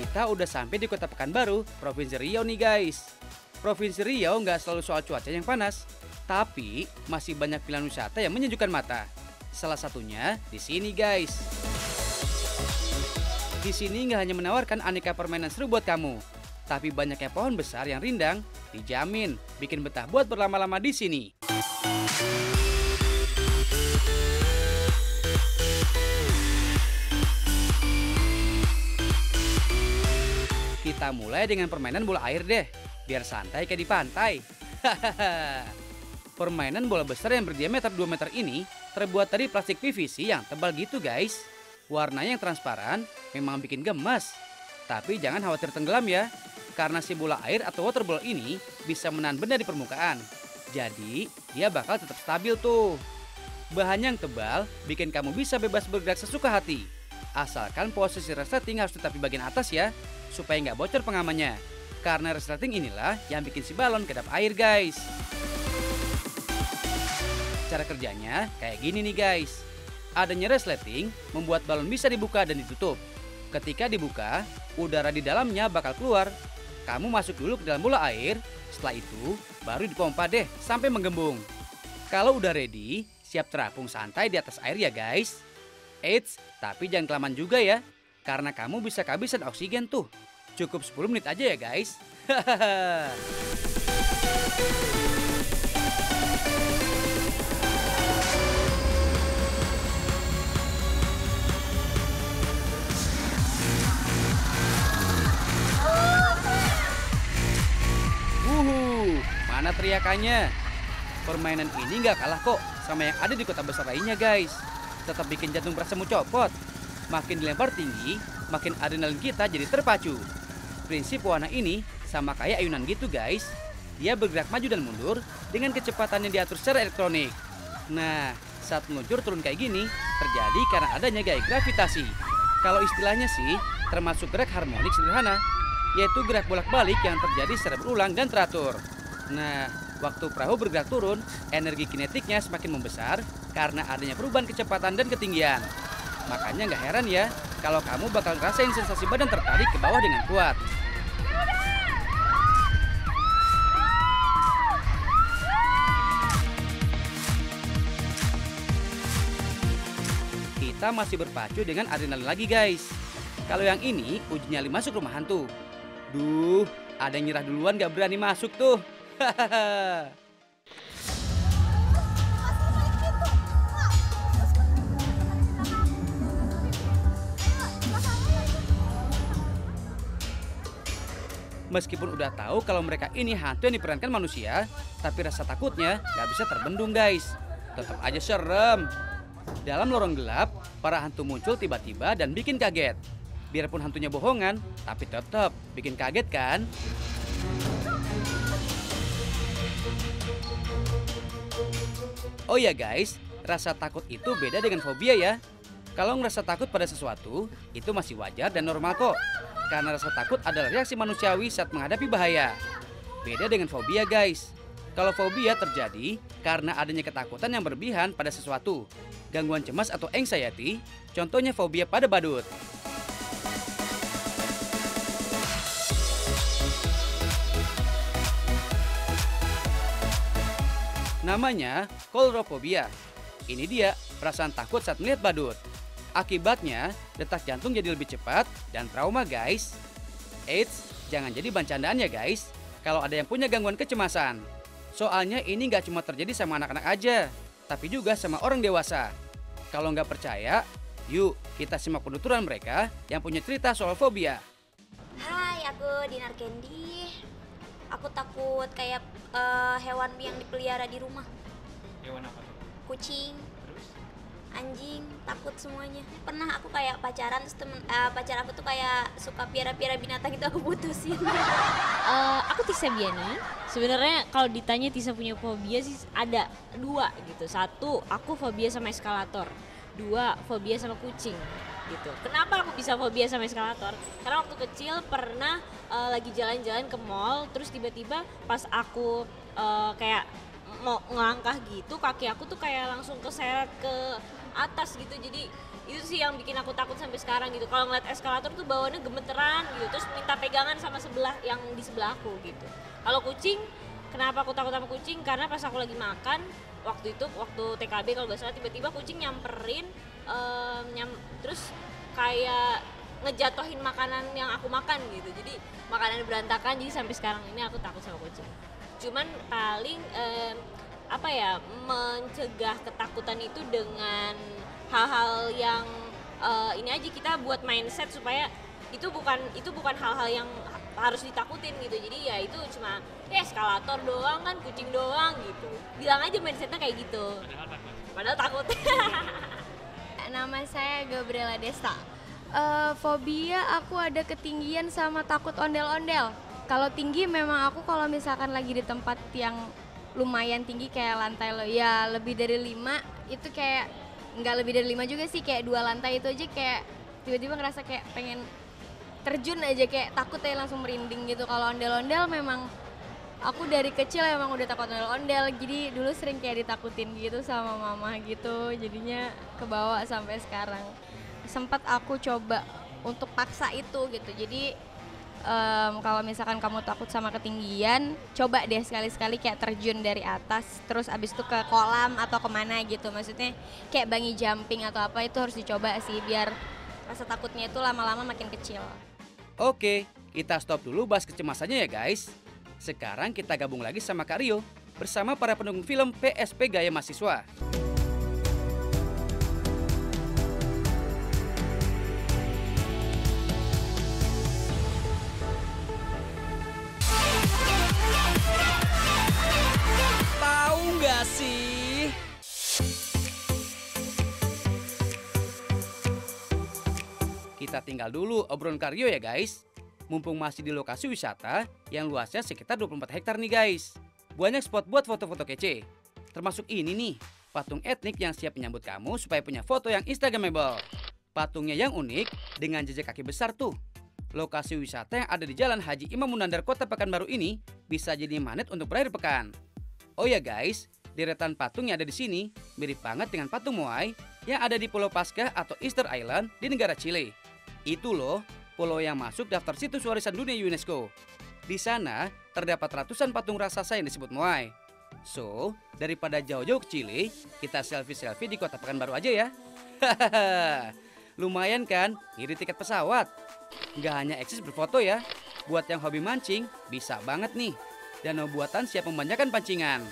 Kita udah sampai di Kota Pekanbaru, Provinsi Riau nih guys. Provinsi Riau nggak selalu soal cuaca yang panas, tapi masih banyak pilihan wisata yang menyejukkan mata. Salah satunya di sini guys. Di sini nggak hanya menawarkan aneka permainan seru buat kamu, tapi banyaknya pohon besar yang rindang dijamin bikin betah buat berlama-lama di sini. Kita mulai dengan permainan bola air deh, biar santai kayak di pantai. Permainan bola besar yang berdiameter 2 meter ini terbuat dari plastik PVC yang tebal gitu guys. Warnanya yang transparan memang bikin gemas. Tapi jangan khawatir tenggelam ya, karena si bola air atau water ball ini bisa menahan benda di permukaan. Jadi dia bakal tetap stabil tuh. Bahannya yang tebal bikin kamu bisa bebas bergerak sesuka hati. Asalkan posisi resleting harus tetap di bagian atas ya, supaya nggak bocor pengamannya. Karena resleting inilah yang bikin si balon kedap air guys. Cara kerjanya kayak gini nih guys. Adanya resleting membuat balon bisa dibuka dan ditutup. Ketika dibuka, udara di dalamnya bakal keluar. Kamu masuk dulu ke dalam bola air, setelah itu baru dipompa deh sampai menggembung. Kalau udah ready, siap terapung santai di atas air ya guys. Eits, tapi jangan kelamaan juga ya, karena kamu bisa kehabisan oksigen tuh. Cukup 10 menit aja ya guys. Mana teriakannya? Permainan ini nggak kalah kok sama yang ada di kota besar lainnya guys. Tetap bikin jantung berasa mau copot. Makin dilempar tinggi, makin adrenalin kita jadi terpacu. Prinsip warna ini sama kayak ayunan gitu guys. Dia bergerak maju dan mundur dengan kecepatan yang diatur secara elektronik. Nah, saat meluncur turun kayak gini, terjadi karena adanya gaya gravitasi. Kalau istilahnya sih, termasuk gerak harmonik sederhana, yaitu gerak bolak-balik yang terjadi secara berulang dan teratur. Nah, waktu perahu bergerak turun, energi kinetiknya semakin membesar karena adanya perubahan kecepatan dan ketinggian. Makanya nggak heran ya, kalau kamu bakal ngerasain sensasi badan tertarik ke bawah dengan kuat. Kita masih berpacu dengan adrenalin lagi guys. Kalau yang ini uji nyali masuk rumah hantu. Duh, ada yang nyerah duluan gak berani masuk tuh. Meskipun udah tahu kalau mereka ini hantu yang diperankan manusia, tapi rasa takutnya gak bisa terbendung guys. Tetap aja serem. Dalam lorong gelap, para hantu muncul tiba-tiba dan bikin kaget. Biarpun hantunya bohongan, tapi tetap bikin kaget kan? Oh ya guys, rasa takut itu beda dengan fobia ya. Kalau ngerasa takut pada sesuatu, itu masih wajar dan normal kok. Karena rasa takut adalah reaksi manusiawi saat menghadapi bahaya. Beda dengan fobia guys. Kalau fobia terjadi karena adanya ketakutan yang berlebihan pada sesuatu. Gangguan cemas atau anxiety, contohnya fobia pada badut. Namanya coulrophobia. Ini dia perasaan takut saat melihat badut. Akibatnya, detak jantung jadi lebih cepat dan trauma guys. Eits, jangan jadi bancandaan ya guys, kalau ada yang punya gangguan kecemasan. Soalnya ini nggak cuma terjadi sama anak-anak aja, tapi juga sama orang dewasa. Kalau nggak percaya, yuk kita simak penuturan mereka yang punya cerita soal fobia. Hai, aku Dinar Candy. Aku takut kayak hewan yang dipelihara di rumah. Hewan apa tuh? Kucing, Terus? anjing, takut semuanya. Pernah aku kayak pacaran, terus pacar aku tuh kayak suka piara-piara binatang, itu aku putusin. Aku Tisa Biani. Sebenarnya kalau ditanya Tisa punya fobia sih ada 2 gitu. 1, aku fobia sama eskalator. 2, fobia sama kucing gitu. Kenapa aku bisa fobia sama eskalator? Karena waktu kecil pernah lagi jalan-jalan ke mall, terus tiba-tiba pas aku kayak mau ngelangkah gitu, kaki aku tuh kayak langsung keseret ke atas gitu. Jadi Itu sih yang bikin aku takut sampai sekarang gitu. Kalau ngeliat eskalator tuh bawaannya gemeteran gitu, terus minta pegangan sama sebelah yang di sebelah aku gitu. Kalau kucing, kenapa aku takut sama kucing? Karena pas aku lagi makan waktu itu, waktu TKB kalau nggak salah, tiba-tiba kucing nyamperin, terus kayak ngejatohin makanan yang aku makan gitu. Jadi makanan berantakan, jadi sampai sekarang ini aku takut sama kucing. Cuman paling apa ya, mencegah ketakutan itu dengan hal-hal yang ini aja, kita buat mindset supaya itu bukan hal-hal yang harus ditakutin gitu. Jadi ya itu cuma eskalator doang kan, kucing doang gitu. Bilang aja mindsetnya kayak gitu. Padahal takut. Nama saya Gabriela Desta. Fobia aku ada ketinggian sama takut ondel-ondel. Kalau tinggi memang aku kalau misalkan lagi di tempat yang lumayan tinggi kayak lantai ya lebih dari 5, itu kayak nggak lebih dari 5 juga sih, kayak 2 lantai itu aja kayak tiba-tiba ngerasa kayak pengen terjun aja, kayak takut ya, langsung merinding gitu. Kalau ondel-ondel memang aku dari kecil emang udah takut ondel-ondel, jadi dulu sering kayak ditakutin gitu sama mama gitu, jadinya kebawa sampai sekarang. Sempat aku coba untuk paksa itu gitu, jadi kalau misalkan kamu takut sama ketinggian, coba deh sekali-sekali kayak terjun dari atas, terus abis itu ke kolam atau kemana gitu. Maksudnya kayak bungee jumping atau apa, itu harus dicoba sih biar rasa takutnya itu lama-lama makin kecil. Oke, kita stop dulu bahas kecemasannya ya guys. Sekarang kita gabung lagi sama Kak Rio bersama para pendukung film PSP Gaya Mahasiswa. Sih, kita tinggal dulu obrolan Kak Rio ya guys. Mumpung masih di lokasi wisata yang luasnya sekitar 24 hektar nih guys. Banyak spot buat foto-foto kece. Termasuk ini nih, patung etnik yang siap menyambut kamu supaya punya foto yang instagramable. Patungnya yang unik dengan jejak kaki besar tuh. Lokasi wisata yang ada di Jalan Haji Imam Munandar Kota Pekanbaru ini bisa jadi magnet untuk berakhir pekan. Oh ya guys, deretan patung yang ada di sini mirip banget dengan patung Moai yang ada di Pulau Paskah atau Easter Island di negara Chile. Itu loh, pulau yang masuk daftar situs warisan dunia UNESCO. Di sana terdapat ratusan patung raksasa yang disebut Moai. So, daripada jauh-jauh ke Chile, kita selfie-selfie di Kota Pekanbaru aja ya. Hahaha, lumayan kan, iri tiket pesawat. Nggak hanya eksis berfoto ya, buat yang hobi mancing bisa banget nih. Danau buatan siap memanjakan pancingan.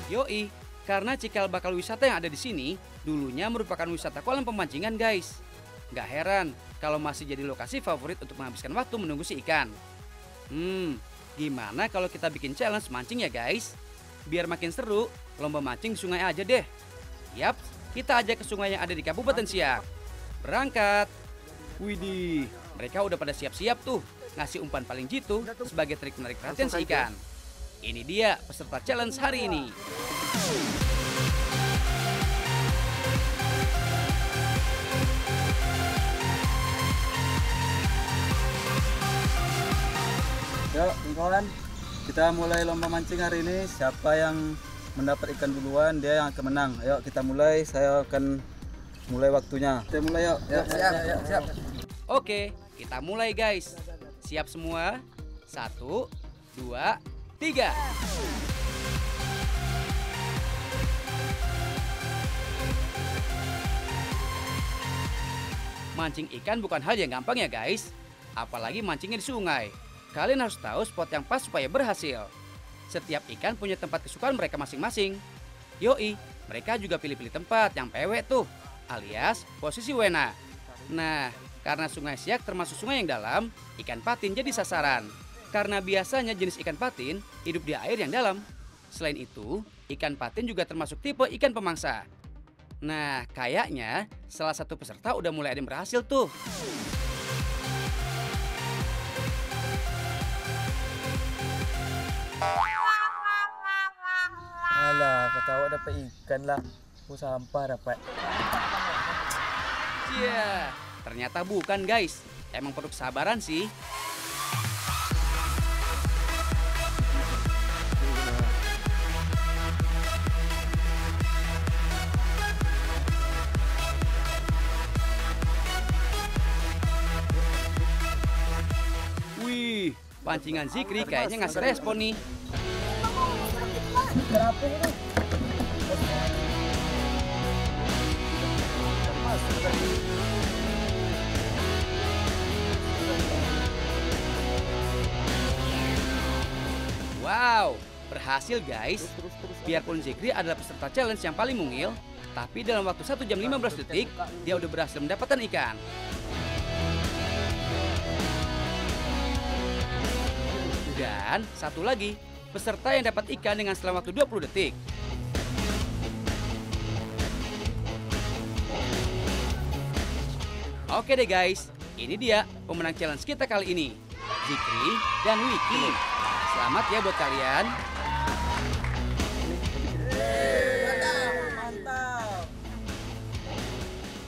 Yoi, karena cikal bakal wisata yang ada di sini dulunya merupakan wisata kolam pemancingan guys. Gak heran kalau masih jadi lokasi favorit untuk menghabiskan waktu menunggu si ikan. Gimana kalau kita bikin challenge mancing ya guys? Biar makin seru, lomba mancing di sungai aja deh. Yap, kita ajak ke sungai yang ada di Kabupaten Siak. Berangkat. Widih, mereka udah pada siap-siap tuh ngasih umpan paling jitu sebagai trik menarik perhatian si ikan. Ini dia peserta challenge hari ini. Yuk kawan, kita mulai lomba mancing hari ini. Siapa yang mendapat ikan duluan dia yang akan menang. Ayo kita mulai, saya akan mulai waktunya. Kita mulai yuk. Siap. Oke, kita mulai guys. Siap semua? 1, 2, 3. Mancing ikan bukan hal yang gampang ya guys. Apalagi mancingnya di sungai. Kalian harus tahu spot yang pas supaya berhasil. Setiap ikan punya tempat kesukaan mereka masing-masing. Yoi, mereka juga pilih-pilih tempat yang pewek tuh, alias posisi wena. Nah, karena sungai Siak termasuk sungai yang dalam, ikan patin jadi sasaran. Karena biasanya jenis ikan patin hidup di air yang dalam. Selain itu, ikan patin juga termasuk tipe ikan pemangsa. Nah, kayaknya salah satu peserta udah mulai ada yang berhasil tuh. Alah, ketawa dapat ikan lah. Sampah dapat. Iya, ternyata bukan guys. Emang perlu kesabaran sih. Pancingan Zikri kayaknya ngasih respon nih. Wow, berhasil guys. Biarpun Zikri adalah peserta challenge yang paling mungil, tapi dalam waktu 1 jam 15 detik, dia udah berhasil mendapatkan ikan. Dan satu lagi, peserta yang dapat ikan dengan selang waktu 20 detik. Oke deh guys, ini dia pemenang challenge kita kali ini, Zikri dan Wiki. Selamat ya buat kalian.